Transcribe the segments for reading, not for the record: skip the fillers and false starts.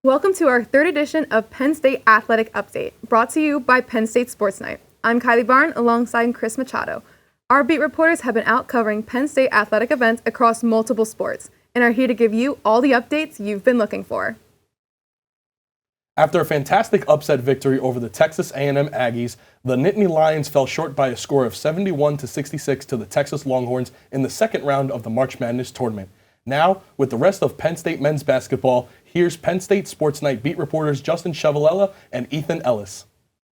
Welcome to our third edition of Penn State Athletic Update, brought to you by Penn State Sports Night. I'm Kylie Barton alongside Chris Machado. Our beat reporters have been out covering Penn State athletic events across multiple sports and are here to give you all the updates you've been looking for. After a fantastic upset victory over the Texas A&M Aggies, the Nittany Lions fell short by a score of 71-66 to the Texas Longhorns in the second round of the March Madness tournament. Now, with the rest of Penn State men's basketball, here's Penn State Sports Night beat reporters Ciavolella and Ethan Ellis.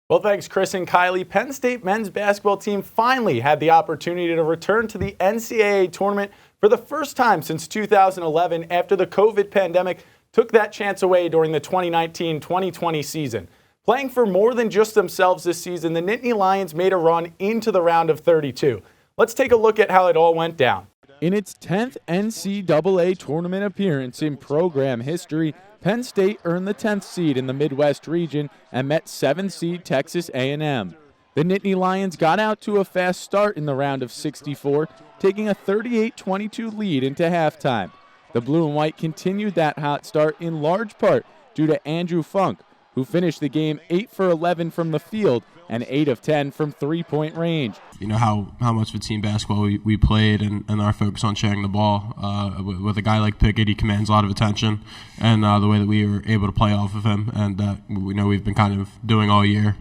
Well, thanks, Chris and Kylie. Penn State men's basketball team finally had the opportunity to return to the NCAA tournament for the first time since 2011 after the COVID pandemic took that chance away during the 2019-2020 season. Playing for more than just themselves this season, the Nittany Lions made a run into the round of 32. Let's take a look at how it all went down. In its 10th NCAA tournament appearance in program history, Penn State earned the 10th seed in the Midwest region and met 7th seed Texas A&M. The Nittany Lions got out to a fast start in the round of 64, taking a 38-22 lead into halftime. The blue and white continued that hot start in large part due to Andrew Funk, who finished the game 8 for 11 from the field and 8 of 10 from three-point range. You know how much of a team basketball we played and our focus on sharing the ball. With a guy like Pickett, he commands a lot of attention, and the way that we were able to play off of him, and we know we've been kind of doing all year,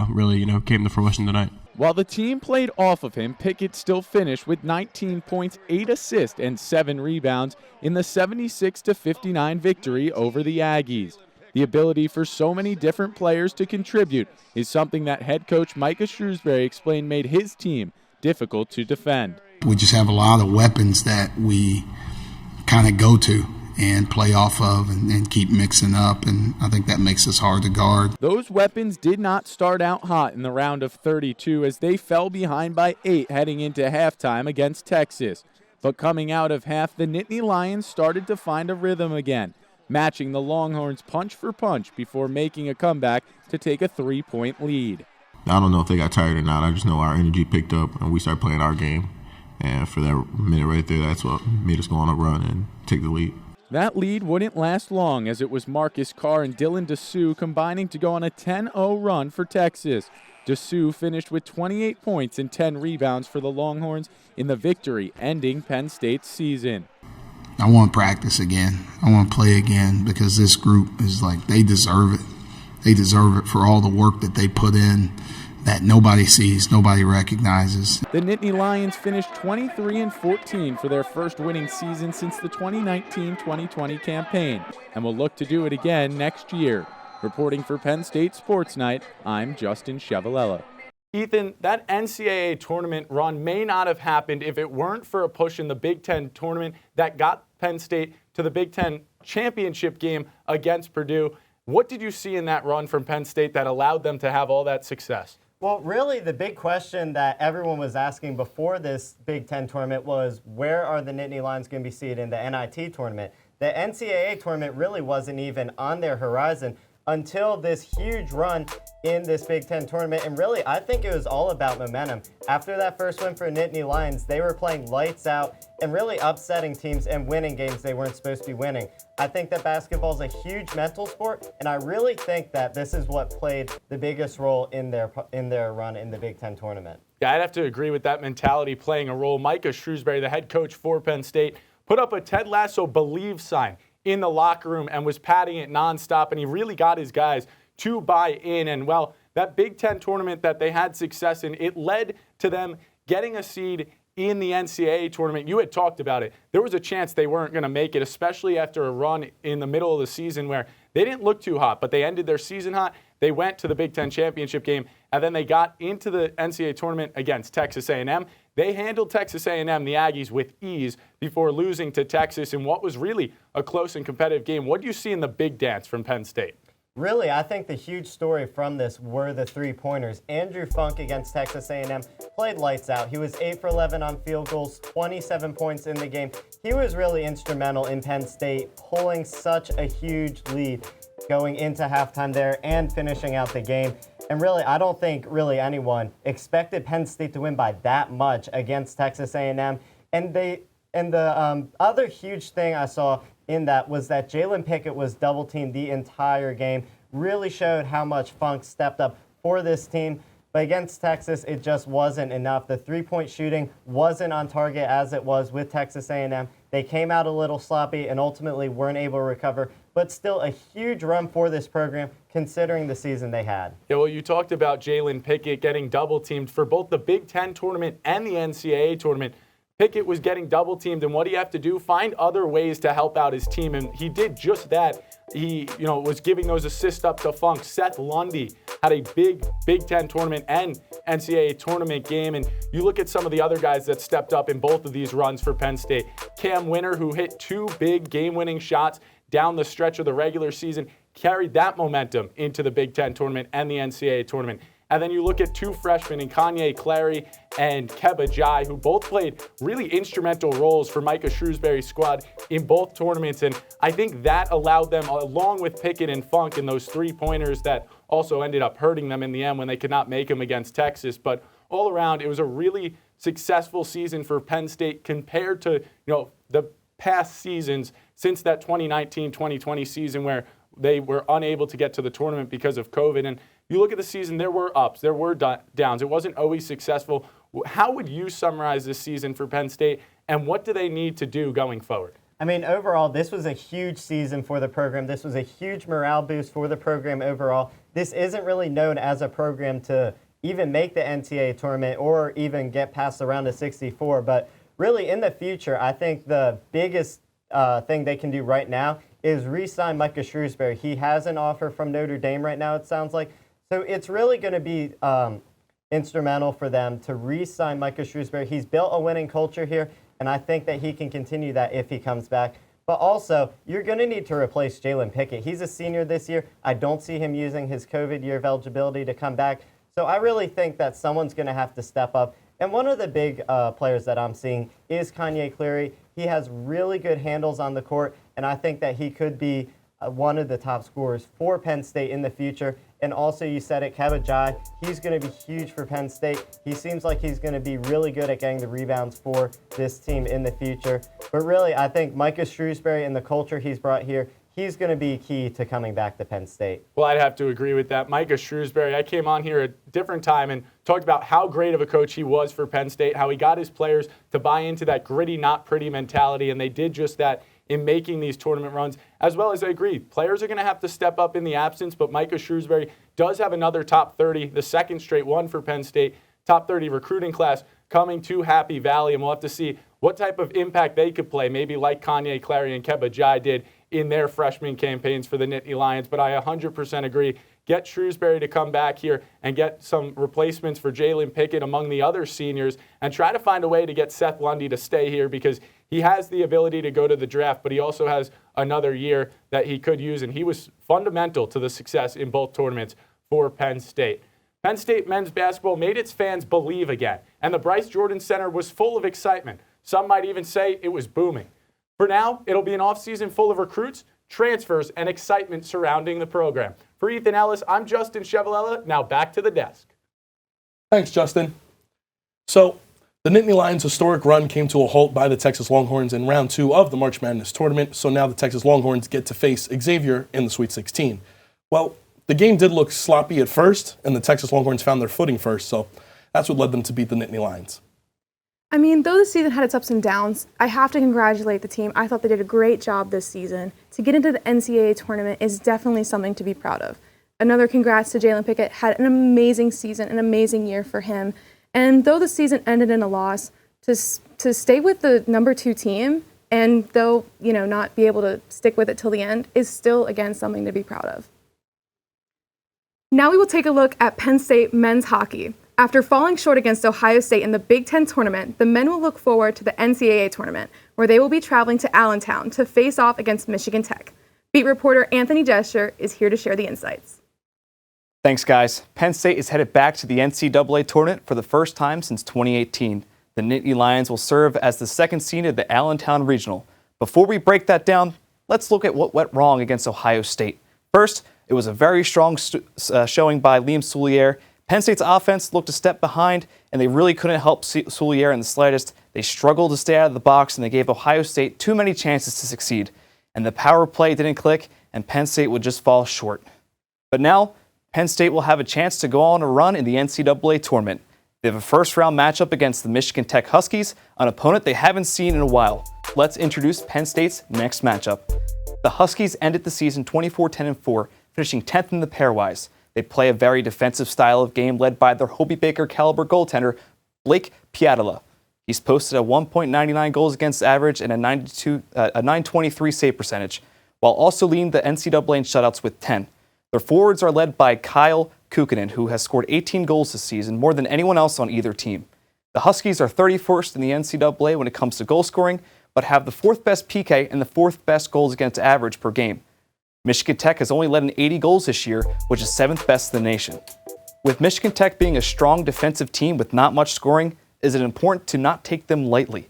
really came to fruition tonight. While the team played off of him, Pickett still finished with 19 points, 8 assists, and 7 rebounds in the 76-59 victory over the Aggies. The ability for so many different players to contribute is something that head coach Micah Shrewsbury explained made his team difficult to defend. We just have a lot of weapons that we kind of go to and play off of and keep mixing up, and I think that makes us hard to guard. Those weapons did not start out hot in the round of 32 as they fell behind by 8 heading into halftime against Texas. But coming out of half, the Nittany Lions started to find a rhythm again, matching the Longhorns punch for punch before making a comeback to take a 3-point lead. I don't know if they got tired or not. I just know our energy picked up and we started playing our game. And for that minute right there, that's what made us go on a run and take the lead. That lead wouldn't last long as it was Marcus Carr and Dylan Desher combining to go on a 10-0 run for Texas. Desher finished with 28 points and 10 rebounds for the Longhorns in the victory, ending Penn State's season. I want to practice again. I want to play again because this group is they deserve it. They deserve it for all the work that they put in that nobody sees, nobody recognizes. The Nittany Lions finished 23-14 for their first winning season since the 2019-2020 campaign and will look to do it again next year. Reporting for Penn State Sports Night, I'm Justin Ciavolella. Ethan, that NCAA tournament run may not have happened if it weren't for a push in the Big Ten tournament that got Penn State to the Big Ten championship game against Purdue. What did you see in that run from Penn State that allowed them to have all that success? Well, really, the big question that everyone was asking before this Big Ten tournament was, where are the Nittany Lions going to be seated in the NIT tournament? The NCAA tournament really wasn't even on their horizon until this huge run in this Big Ten tournament. And really, I think it was all about momentum. After that first win for Nittany Lions, they were playing lights out and really upsetting teams and winning games they weren't supposed to be winning. I think that basketball is a huge mental sport, and I really think that this is what played the biggest role in their run in the Big Ten tournament. Yeah, I'd have to agree with that mentality playing a role. Micah Shrewsbury, the head coach for Penn State, put up a Ted Lasso Believe sign in the locker room and was patting it nonstop, and he really got his guys to buy in. And, well, that Big Ten tournament that they had success in, it led to them getting a seed in the NCAA tournament. You had talked about it. There was a chance they weren't going to make it, especially after a run in the middle of the season where they didn't look too hot, but they ended their season hot. They went to the Big Ten championship game, and then they got into the NCAA tournament against Texas A&M. They handled Texas A&M, the Aggies, with ease before losing to Texas in what was really a close and competitive game. What do you see in the big dance from Penn State? Really, I think the huge story from this were the three-pointers. Andrew Funk against Texas A&M played lights out. He was 8 for 11 on field goals, 27 points in the game. He was really instrumental in Penn State pulling such a huge lead going into halftime there and finishing out the game. And really, I don't think really anyone expected Penn State to win by that much against Texas A&M. And the other huge thing I saw in that was that Jalen Pickett was double-teamed the entire game, really showed how much Funk stepped up for this team. But against Texas, it just wasn't enough. The three-point shooting wasn't on target as it was with Texas A&M. They came out a little sloppy and ultimately weren't able to recover, but still a huge run for this program considering the season they had. Yeah, well, you talked about Jalen Pickett getting double-teamed for both the Big Ten tournament and the NCAA tournament. Pickett was getting double-teamed, and what do you have to do? Find other ways to help out his team, and he did just that. He, was giving those assists up to Funk. Seth Lundy had a big Big Ten tournament and NCAA tournament game, and you look at some of the other guys that stepped up in both of these runs for Penn State. Cam Winter, who hit 2 big game-winning shots down the stretch of the regular season, carried that momentum into the Big Ten tournament and the NCAA tournament. And then you look at 2 freshmen in Nittany Lions and Keba Jai, who both played really instrumental roles for Micah Shrewsbury's squad in both tournaments. And I think that allowed them, along with Pickett and Funk and those 3-pointers that also ended up hurting them in the end when they could not make them against Texas. But all around, it was a really successful season for Penn State compared to, the past seasons since that 2019-2020 season where they were unable to get to the tournament because of COVID. And you look at the season, there were ups, there were downs. It wasn't always successful. How would you summarize this season for Penn State, and what do they need to do going forward? I mean, overall, this was a huge season for the program. This was a huge morale boost for the program overall. This isn't really known as a program to even make the NCAA tournament or even get past the round of 64. But really, in the future, I think the biggest thing they can do right now is re-sign Micah Shrewsbury. He has an offer from Notre Dame right now, it sounds like. So it's really going to be instrumental for them to re-sign Micah Shrewsbury. He's built a winning culture here, and I think that he can continue that if he comes back. But also, you're going to need to replace Jalen Pickett. He's a senior this year. I don't see him using his COVID year of eligibility to come back. So I really think that someone's going to have to step up. And one of the big players that I'm seeing is Nolan Collery. He has really good handles on the court, and I think that he could be one of the top scorers for Penn State in the future. And also, you said it, Keba Jai, he's going to be huge for Penn State. He seems like he's going to be really good at getting the rebounds for this team in the future. But really, I think Micah Shrewsbury and the culture he's brought here, he's going to be key to coming back to Penn State. Well, I'd have to agree with that. Micah Shrewsbury, I came on here at a different time and talked about how great of a coach he was for Penn State, how he got his players to buy into that gritty, not pretty mentality, and they did just that in making these tournament runs, as well as I agree. Players are going to have to step up in the absence, but Micah Shrewsbury does have another top 30, the second straight one for Penn State, top 30 recruiting class coming to Happy Valley, and we'll have to see what type of impact they could play, maybe like Nolan Collery and Keba Jai did in their freshman campaigns for the Nittany Lions. But I 100% agree. Get Shrewsbury to come back here and get some replacements for Jalen Pickett among the other seniors and try to find a way to get Seth Lundy to stay here because he has the ability to go to the draft, but he also has another year that he could use, and he was fundamental to the success in both tournaments for Penn State. Penn State men's basketball made its fans believe again, and the Bryce Jordan Center was full of excitement. Some might even say it was booming. For now, it'll be an offseason full of recruits, transfers, and excitement surrounding the program. For Ethan Ellis, I'm Justin Ciavolella. Now back to the desk. Thanks, Justin. So, the Nittany Lions' historic run came to a halt by the Texas Longhorns in round 2 of the March Madness tournament, so now the Texas Longhorns get to face Xavier in the Sweet 16. Well, the game did look sloppy at first, and the Texas Longhorns found their footing first, so that's what led them to beat the Nittany Lions. I mean, though the season had its ups and downs, I have to congratulate the team. I thought they did a great job this season. To get into the NCAA tournament is definitely something to be proud of. Another congrats to Jalen Pickett. Had an amazing season, an amazing year for him. And though the season ended in a loss, to stay with the number 2 team and though, not be able to stick with it till the end is still, again, something to be proud of. Now we will take a look at Penn State men's hockey. After falling short against Ohio State in the Big Ten tournament, the men will look forward to the NCAA tournament, where they will be traveling to Allentown to face off against Michigan Tech. Beat reporter Anthony Desher is here to share the insights. Thanks, guys. Penn State is headed back to the NCAA tournament for the first time since 2018. The Nittany Lions will serve as the second seed of the Allentown Regional. Before we break that down, let's look at what went wrong against Ohio State. First, it was a very strong showing by Liam Soulier. Penn State's offense looked a step behind, and they really couldn't help Soulier in the slightest. They struggled to stay out of the box, and they gave Ohio State too many chances to succeed. and the power play didn't click, and Penn State would just fall short. But now, Penn State will have a chance to go on a run in the NCAA tournament. They have a first-round matchup against the Michigan Tech Huskies, an opponent they haven't seen in a while. Let's introduce Penn State's next matchup. The Huskies ended the season 24-10-4, finishing 10th in the pairwise. They play a very defensive style of game led by their Hobie Baker caliber goaltender, Blake Piatola. He's posted a 1.99 goals against average and a 923 save percentage, while also leading the NCAA in shutouts with 10. Their forwards are led by Kyle Kukkonen, who has scored 18 goals this season, more than anyone else on either team. The Huskies are 31st in the NCAA when it comes to goal scoring, but have the 4th best PK and the 4th best goals against average per game. Michigan Tech has only led in 80 goals this year, which is 7th best in the nation. With Michigan Tech being a strong defensive team with not much scoring, is it important to not take them lightly.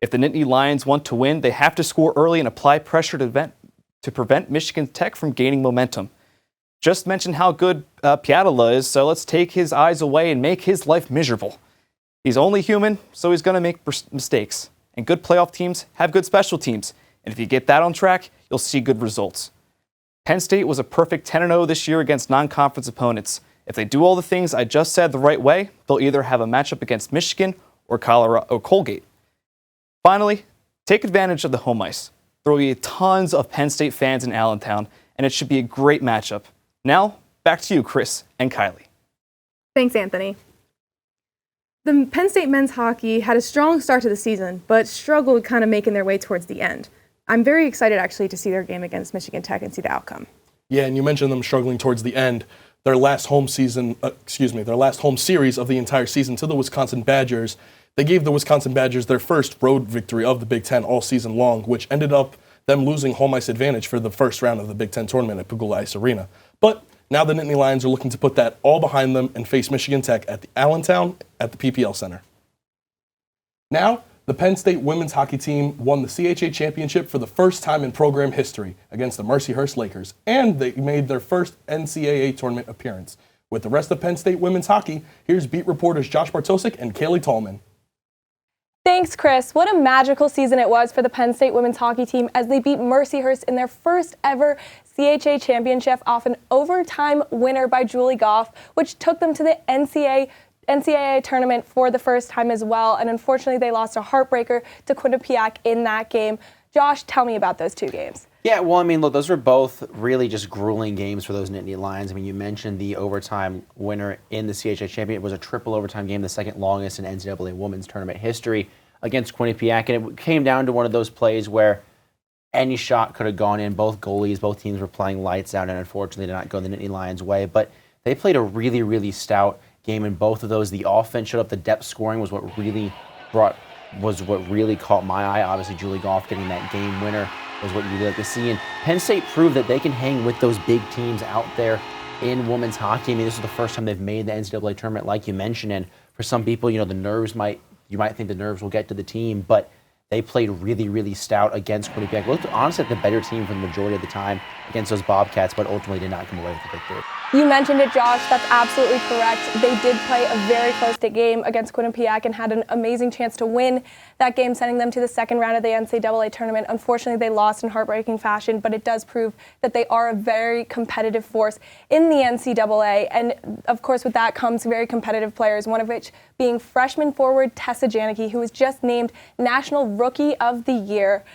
If the Nittany Lions want to win, they have to score early and apply pressure to prevent Michigan Tech from gaining momentum. Just mentioned how good Piatola is, so let's take his eyes away and make his life miserable. He's only human, so he's going to make mistakes. And good playoff teams have good special teams. And if you get that on track, you'll see good results. Penn State was a perfect 10-0 this year against non-conference opponents. If they do all the things I just said the right way, they'll either have a matchup against Michigan or Colorado or Colgate. Finally, take advantage of the home ice. There will be tons of Penn State fans in Allentown, and it should be a great matchup. Now, back to you, Chris and Kylie. Thanks, Anthony. The Penn State men's hockey had a strong start to the season, but struggled kind of making their way towards the end. I'm very excited, actually, to see their game against Michigan Tech and see the outcome. Yeah, and you mentioned them struggling towards the end. Their last home series of the entire season to the Wisconsin Badgers. They gave the Wisconsin Badgers their first road victory of the Big Ten all season long, which ended up them losing home ice advantage for the first round of the Big Ten tournament at Pagula Ice Arena. But now the Nittany Lions are looking to put that all behind them and face Michigan Tech at the Allentown at the PPL Center. Now, the Penn State women's hockey team won the CHA championship for the first time in program history against the Mercyhurst Lakers, and they made their first NCAA tournament appearance. With the rest of Penn State women's hockey, here's beat reporters Josh Bartosik and Cailey Thalman. Thanks, Chris. What a magical season it was for the Penn State women's hockey team as they beat Mercyhurst in their first ever CHA championship off an overtime winner by Julie Goff, which took them to the NCAA tournament for the first time as well. And unfortunately, they lost a heartbreaker to Quinnipiac in that game. Josh, tell me about those two games. Yeah, well, I mean, look, those were both really just grueling games for those Nittany Lions. I mean, you mentioned the overtime winner in the CHA championship. It was a triple overtime game, the second longest in NCAA women's tournament history against Quinnipiac. And it came down to one of those plays where any shot could have gone in. Both goalies, both teams were playing lights out, and unfortunately did not go the Nittany Lions' way. But they played a really, really stout game in both of those. The offense showed up. The depth scoring was what really caught my eye. Obviously, Julie Goff getting that game winner was what you really like to see. And Penn State proved that they can hang with those big teams out there in women's hockey. I mean, this is the first time they've made the NCAA tournament, like you mentioned. And for some people, you might think the nerves will get to the team, but they played really, really stout against Quinnipiac. Looked honestly like the better team for the majority of the time against those Bobcats, but ultimately did not come away with the victory. You mentioned it, Josh. That's absolutely correct. They did play a very close game against Quinnipiac and had an amazing chance to win that game, sending them to the second round of the NCAA tournament. Unfortunately, they lost in heartbreaking fashion, but it does prove that they are a very competitive force in the NCAA. And, of course, with that comes very competitive players, one of which being freshman forward Tessa Janicki, who was just named National Rookie of the Year.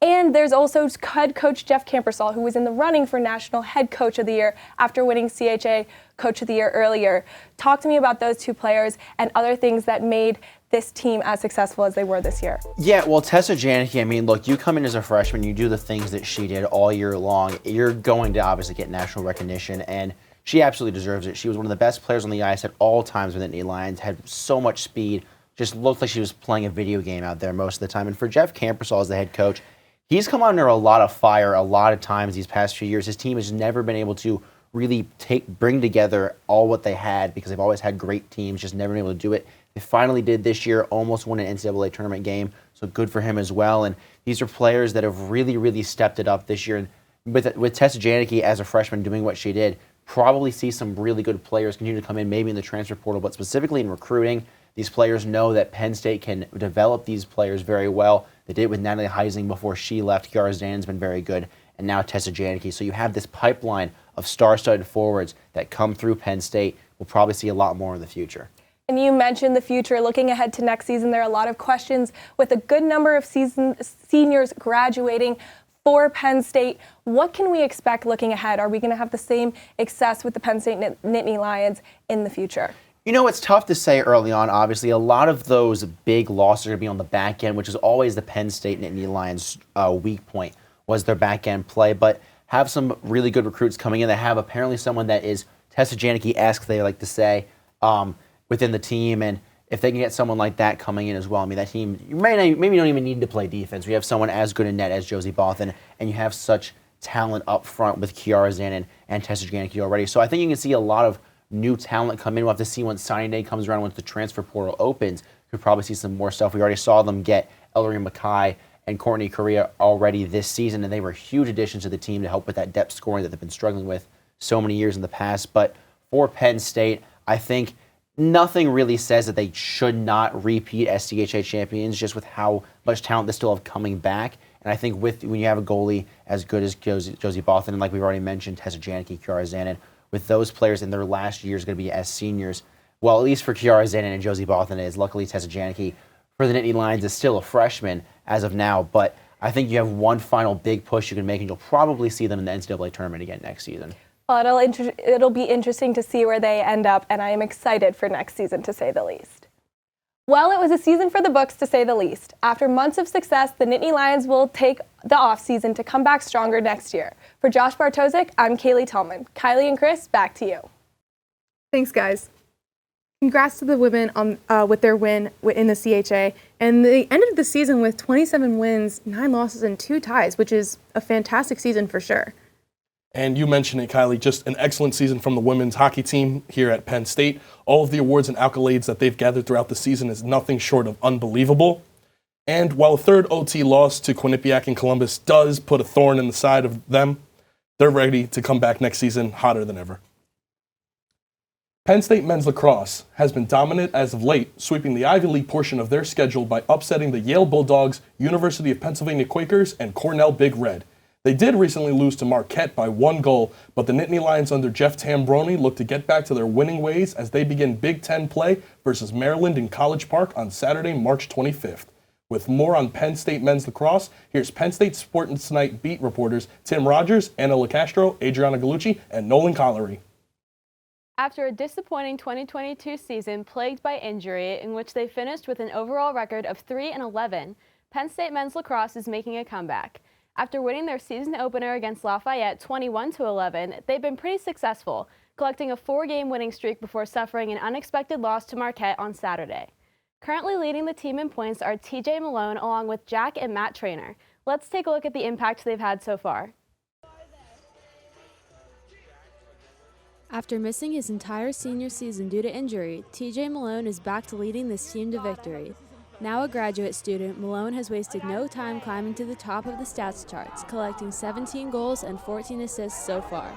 And there's also head coach Jeff Kampersal, who was in the running for National Head Coach of the Year after winning CHA Coach of the Year earlier. Talk to me about those two players and other things that made this team as successful as they were this year. Yeah, well, Tessa Janicki, I mean, look, you come in as a freshman, you do the things that she did all year long, you're going to obviously get national recognition, and she absolutely deserves it. She was one of the best players on the ice at all times with the Nittany Lions, had so much speed, just looked like she was playing a video game out there most of the time. And for Jeff Kampersal as the head coach, he's come under a lot of fire a lot of times these past few years. His team has never been able to really bring together all what they had because they've always had great teams, just never been able to do it. They finally did this year, almost won an NCAA tournament game, so good for him as well. And these are players that have really, really stepped it up this year. And with Tessa Janicki as a freshman doing what she did, probably see some really good players continue to come in, maybe in the transfer portal, but specifically in recruiting. These players know that Penn State can develop these players very well. They did it with Natalie Heising before she left. Kiara Zanen's been very good, and now Tessa Janicki. So you have this pipeline of star-studded forwards that come through Penn State. We'll probably see a lot more in the future. And you mentioned the future. Looking ahead to next season, there are a lot of questions with a good number of seniors graduating for Penn State. What can we expect looking ahead? Are we going to have the same success with the Penn State Nittany Lions in the future? You know, it's tough to say early on. Obviously, a lot of those big losses are going to be on the back end, which is always the Penn State Nittany Lions' weak point, was their back end play. But have some really good recruits coming in. They have apparently someone that is Tessa Janicki-esque, they like to say, within the team. And if they can get someone like that coming in as well, I mean, that team, you maybe don't even need to play defense. We have someone as good in net as Josie Bothan, and you have such talent up front with Kiara Zanin and Tessa Janicki already. So I think you can see a lot of new talent come in. We'll have to see when signing day comes around, once the transfer portal opens. We'll probably see some more stuff. We already saw them get Ellery Mackay and Courtney Correa already this season, and they were huge additions to the team to help with that depth scoring that they've been struggling with so many years in the past. But for Penn State, I think nothing really says that they should not repeat as CHA champions, just with how much talent they still have coming back. And I think when you have a goalie as good as Josie Bothan, and like we've already mentioned, Tessa Janicki, Kiara Zanin, with those players in their last years going to be as seniors, well, at least for Kiara Zanin and Josie Bothan is. Luckily, Tessa Janicki for the Nittany Lions is still a freshman as of now, but I think you have one final big push you can make, and you'll probably see them in the NCAA tournament again next season. Well, it'll be interesting to see where they end up, and I am excited for next season, to say the least. Well, it was a season for the books, to say the least. After months of success, the Nittany Lions will take the offseason to come back stronger next year. For Josh Bartosik, I'm Cailey Thalman. Kylie and Chris, back to you. Thanks, guys. Congrats to the women with their win in the CHA. And they ended the season with 27 wins, 9 losses, and 2 ties, which is a fantastic season for sure. And you mentioned it, Kylie, just an excellent season from the women's hockey team here at Penn State. All of the awards and accolades that they've gathered throughout the season is nothing short of unbelievable. And while a third OT loss to Quinnipiac and Columbus does put a thorn in the side of them, they're ready to come back next season hotter than ever. Penn State men's lacrosse has been dominant as of late, sweeping the Ivy League portion of their schedule by upsetting the Yale Bulldogs, University of Pennsylvania Quakers, and Cornell Big Red. They did recently lose to Marquette by 1 goal, but the Nittany Lions under Jeff Tambroni look to get back to their winning ways as they begin Big Ten play versus Maryland in College Park on Saturday, March 25th. With more on Penn State men's lacrosse, here's Penn State Sports Night beat reporters Tim Rogers, Anna Licastro, Adrianna Gallucci, and Nolan Collery. After a disappointing 2022 season plagued by injury, in which they finished with an overall record of 3-11, Penn State men's lacrosse is making a comeback. After winning their season opener against Lafayette 21-11, they've been pretty successful, collecting a 4-game winning streak before suffering an unexpected loss to Marquette on Saturday. Currently leading the team in points are TJ Malone along with Jack and Matt Trainer. Let's take a look at the impact they've had so far. After missing his entire senior season due to injury, TJ Malone is back to leading this team to victory. Now a graduate student, Malone has wasted no time climbing to the top of the stats charts, collecting 17 goals and 14 assists so far.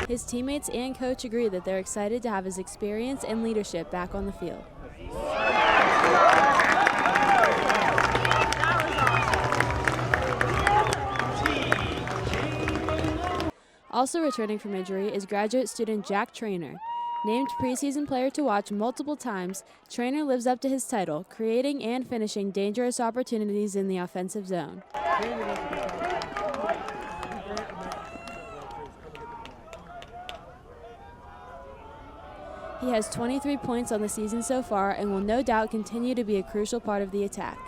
His teammates and coach agree that they're excited to have his experience and leadership back on the field. Also returning from injury is graduate student Jack Trainer. Named preseason player to watch multiple times, Trainer lives up to his title, creating and finishing dangerous opportunities in the offensive zone. He has 23 points on the season so far and will no doubt continue to be a crucial part of the attack.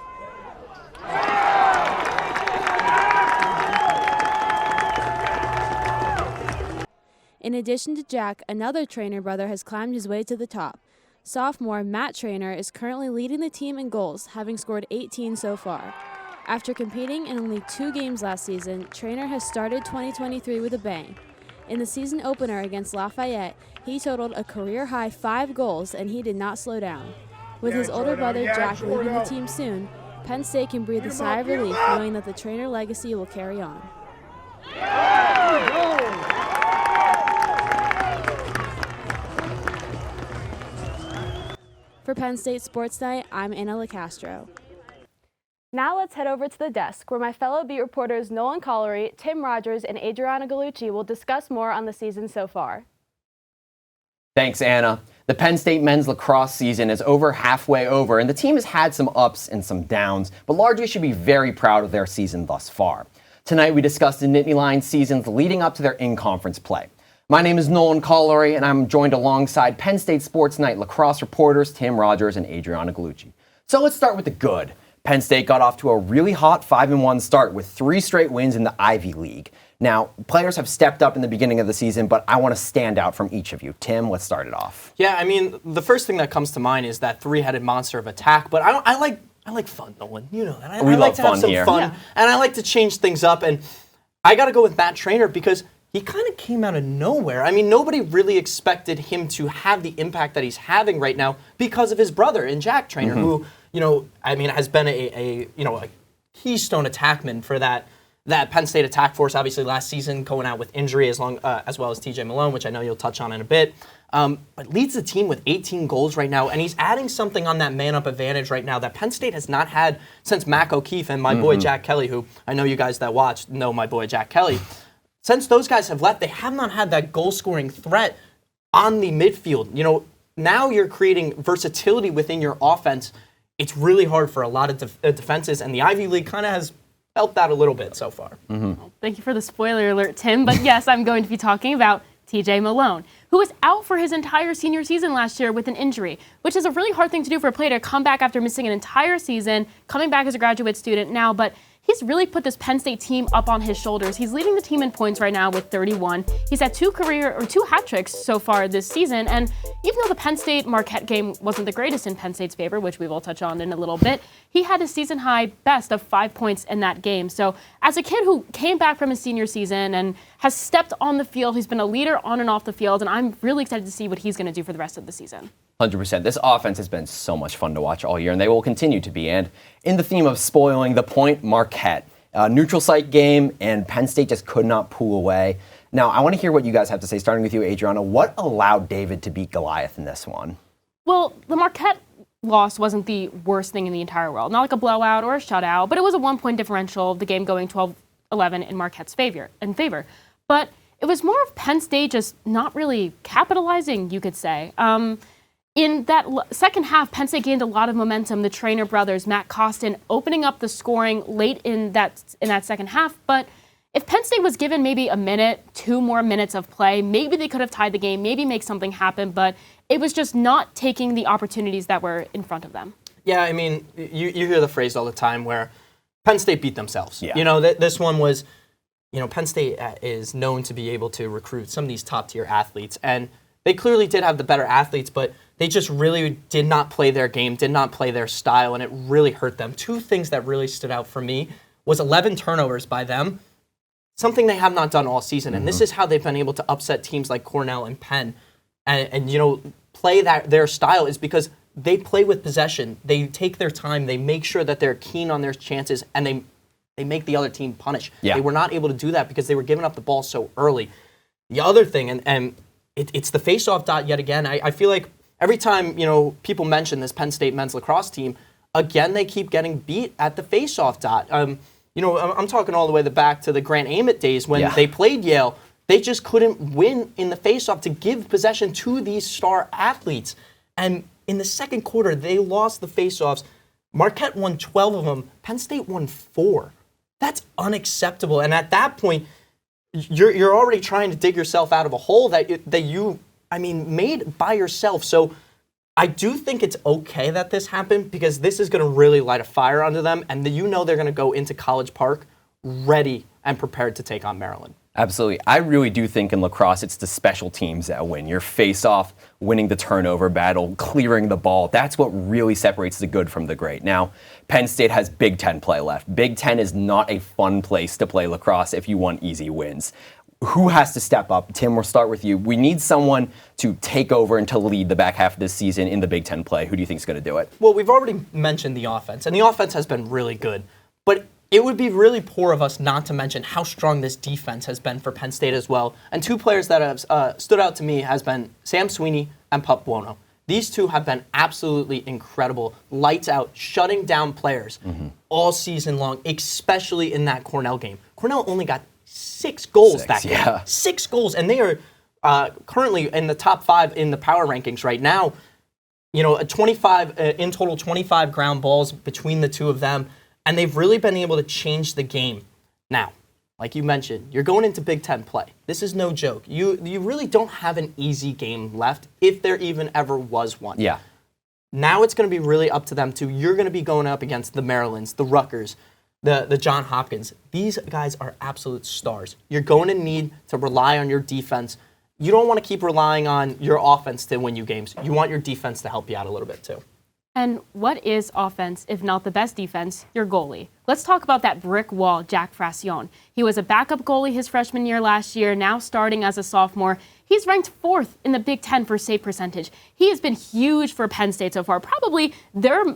In addition to Jack, another Trainer brother has climbed his way to the top. Sophomore Matt Trainer is currently leading the team in goals, having scored 18 so far. After competing in only 2 games last season, Trainer has started 2023 with a bang. In the season opener against Lafayette, he totaled a career-high 5 goals, and he did not slow down. With his older brother Jack leaving the team soon, Penn State can breathe a sigh of relief knowing that the Trainer legacy will carry on. For Penn State Sports Night, I'm Anna Licastro. Now let's head over to the desk, where my fellow beat reporters Nolan Collery, Tim Rogers, and Adrianna Gallucci will discuss more on the season so far. Thanks, Anna. The Penn State men's lacrosse season is over halfway over, and the team has had some ups and some downs, but largely should be very proud of their season thus far. Tonight, we discussed the Nittany Lions seasons leading up to their in-conference play. My name is Nolan Collery, and I'm joined alongside Penn State Sports Night lacrosse reporters Tim Rogers and Adrianna Gallucci. So let's start with the good. Penn State got off to a really hot 5-1 start with 3 straight wins in the Ivy League. Now, players have stepped up in the beginning of the season, but I want to stand out from each of you. Tim, let's start it off. Yeah, I mean, the first thing that comes to mind is that three-headed monster of attack, but I like fun, Nolan. You know that. I like to have some fun, and I like to change things up, and I got to go with Matt Trainer because he kind of came out of nowhere. I mean, nobody really expected him to have the impact that he's having right now because of his brother, in Jack Trainer, who, has been a keystone attackman for that Penn State attack force. Obviously, last season going out with injury as well as TJ Malone, which I know you'll touch on in a bit. But leads the team with 18 goals right now, and he's adding something on that man-up advantage right now that Penn State has not had since Mac O'Keefe and my boy Jack Kelly, who I know you guys that watch know my boy Jack Kelly. Since those guys have left, they have not had that goal-scoring threat on the midfield. Now you're creating versatility within your offense. It's really hard for a lot of defenses, and the Ivy League kind of has helped that a little bit so far. Well, thank you for the spoiler alert, Tim. But yes, I'm going to be talking about TJ Malone, who was out for his entire senior season last year with an injury, which is a really hard thing to do for a player to come back after missing an entire season, coming back as a graduate student now. But he's really put this Penn State team up on his shoulders. He's leading the team in points right now with 31. He's had 2 hat tricks so far this season. And even though the Penn State Marquette game wasn't the greatest in Penn State's favor, which we will touch on in a little bit, he had a season high best of 5 points in that game. So as a kid who came back from his senior season and has stepped on the field, he's been a leader on and off the field. And I'm really excited to see what he's going to do for the rest of the season. 100%. This offense has been so much fun to watch all year, and they will continue to be. And in the theme of spoiling the point, Marquette. Neutral site game, and Penn State just could not pull away. Now, I want to hear what you guys have to say, starting with you, Adrianna. What allowed David to beat Goliath in this one? Well, the Marquette loss wasn't the worst thing in the entire world. Not like a blowout or a shutout, but it was a 1-point differential, the game going 12-11 in Marquette's favor. But it was more of Penn State just not really capitalizing, you could say. In that second half, Penn State gained a lot of momentum. The Trainer brothers, Matt Costin, opening up the scoring late in that second half. But if Penn State was given maybe a minute, 2 more minutes of play, maybe they could have tied the game, maybe make something happen. But it was just not taking the opportunities that were in front of them. Yeah, I mean, you hear the phrase all the time where Penn State beat themselves. Yeah. This one was, Penn State is known to be able to recruit some of these top-tier athletes. And they clearly did have the better athletes, but they just really did not play their game, did not play their style, and it really hurt them. 2 things that really stood out for me was 11 turnovers by them, something they have not done all season. And this is how they've been able to upset teams like Cornell and Penn and play their style is because they play with possession. They take their time. They make sure that they're keen on their chances, and they make the other team punish. Yeah. They were not able to do that because they were giving up the ball so early. The other thing, and it's the face-off dot yet again. I feel like every time, people mention this Penn State men's lacrosse team, again, they keep getting beat at the face-off dot. I'm talking all the way back to the Grant Ament days when they played Yale. They just couldn't win in the face-off to give possession to these star athletes. And in the second quarter, they lost the face-offs. Marquette won 12 of them. Penn State won 4. That's unacceptable. And at that point, you're already trying to dig yourself out of a hole that you made by yourself. So I do think it's okay that this happened because this is going to really light a fire under them, and they're going to go into College Park ready and prepared to take on Maryland. Absolutely. I really do think in lacrosse, it's the special teams that win. Your face-off, winning the turnover battle, clearing the ball. That's what really separates the good from the great. Now, Penn State has Big Ten play left. Big Ten is not a fun place to play lacrosse if you want easy wins. Who has to step up? Tim, we'll start with you. We need someone to take over and to lead the back half of this season in the Big Ten play. Who do you think is going to do it? Well, we've already mentioned the offense, and the offense has been really good. But it would be really poor of us not to mention how strong this defense has been for Penn State as well. And 2 players that have stood out to me has been Sam Sweeney and Pup Buono. These two have been absolutely incredible, lights out, shutting down players all season long, especially in that Cornell game. Cornell only got 6 goals that game. 6 goals, and they are currently in the top 5 in the power rankings right now. You know, 25 in total, 25 ground balls between the two of them, and they've really been able to change the game. Now, like you mentioned, you're going into Big Ten play. This is no joke. You really don't have an easy game left, if there even ever was one. Yeah. Now it's going to be really up to them too. You're going to be going up against the Marylands, the Rutgers, the John Hopkins. These guys are absolute stars. You're going to need to rely on your defense. You don't want to keep relying on your offense to win you games. You want your defense to help you out a little bit too. And what is offense, if not the best defense? Your goalie. Let's talk about that brick wall, Jack Fracione. He was a backup goalie his freshman year last year, now starting as a sophomore. He's ranked 4th in the Big Ten for save percentage. He has been huge for Penn State so far, probably their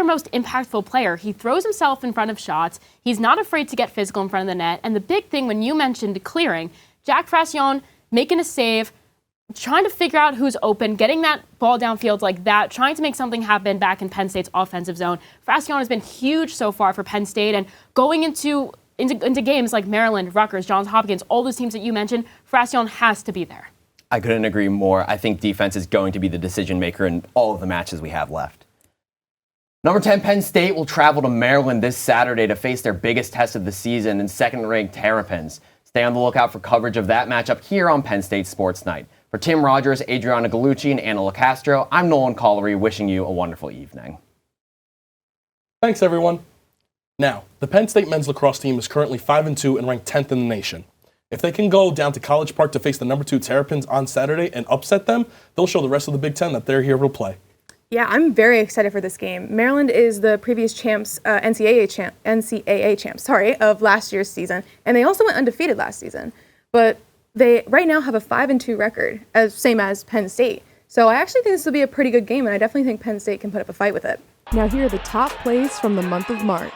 most impactful player. He throws himself in front of shots. He's not afraid to get physical in front of the net. And the big thing when you mentioned clearing, Jack Fracione making a save, trying to figure out who's open, getting that ball downfield like that, trying to make something happen back in Penn State's offensive zone. Fracione has been huge so far for Penn State, and going into games like Maryland, Rutgers, Johns Hopkins, all those teams that you mentioned, Fracione has to be there. I couldn't agree more. I think defense is going to be the decision maker in all of the matches we have left. Number 10, Penn State will travel to Maryland this Saturday to face their biggest test of the season in second-ranked Terrapins. Stay on the lookout for coverage of that matchup here on Penn State Sports Night. For Tim Rogers, Adrianna Gallucci, and Anna Licastro, I'm Nolan Collery, wishing you a wonderful evening. Thanks, everyone. Now, the Penn State men's lacrosse team is currently 5-2 and ranked 10th in the nation. If they can go down to College Park to face the number 2 Terrapins on Saturday and upset them, they'll show the rest of the Big Ten that they're here to play. Yeah, I'm very excited for this game. Maryland is the previous champs, NCAA champs, of last year's season, and they also went undefeated last season. But they right now have a 5-2 record, same as Penn State. So I actually think this will be a pretty good game, and I definitely think Penn State can put up a fight with it. Now here are the top plays from the month of March.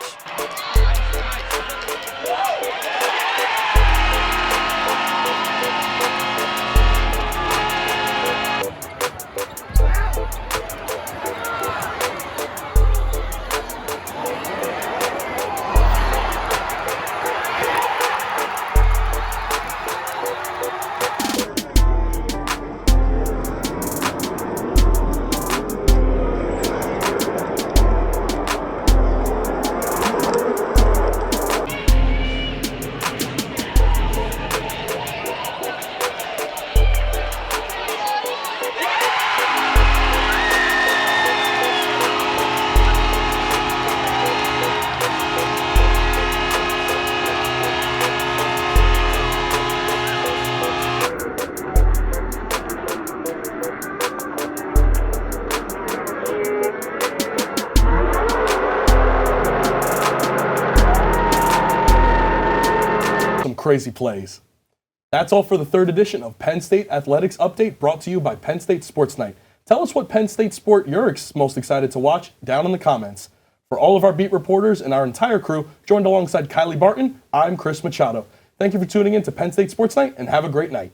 Crazy plays. That's all for the 3rd edition of Penn State Athletics Update, brought to you by Penn State Sports Night. Tell us what Penn State sport you're most excited to watch down in the comments. For all of our beat reporters and our entire crew, joined alongside Kylie Barton, I'm Chris Machado. Thank you for tuning in to Penn State Sports Night, and have a great night.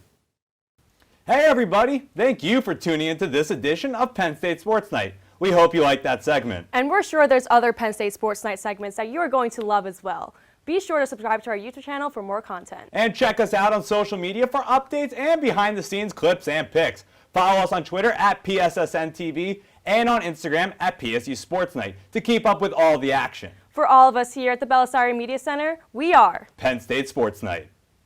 Hey everybody, thank you for tuning into this edition of Penn State Sports Night. We hope you liked that segment. And we're sure there's other Penn State Sports Night segments that you are going to love as well. Be sure to subscribe to our YouTube channel for more content. And check us out on social media for updates and behind-the-scenes clips and pics. Follow us on Twitter at PSSNTV and on Instagram at PSU Sports Night to keep up with all the action. For all of us here at the Belisari Media Center, we are Penn State Sports Night.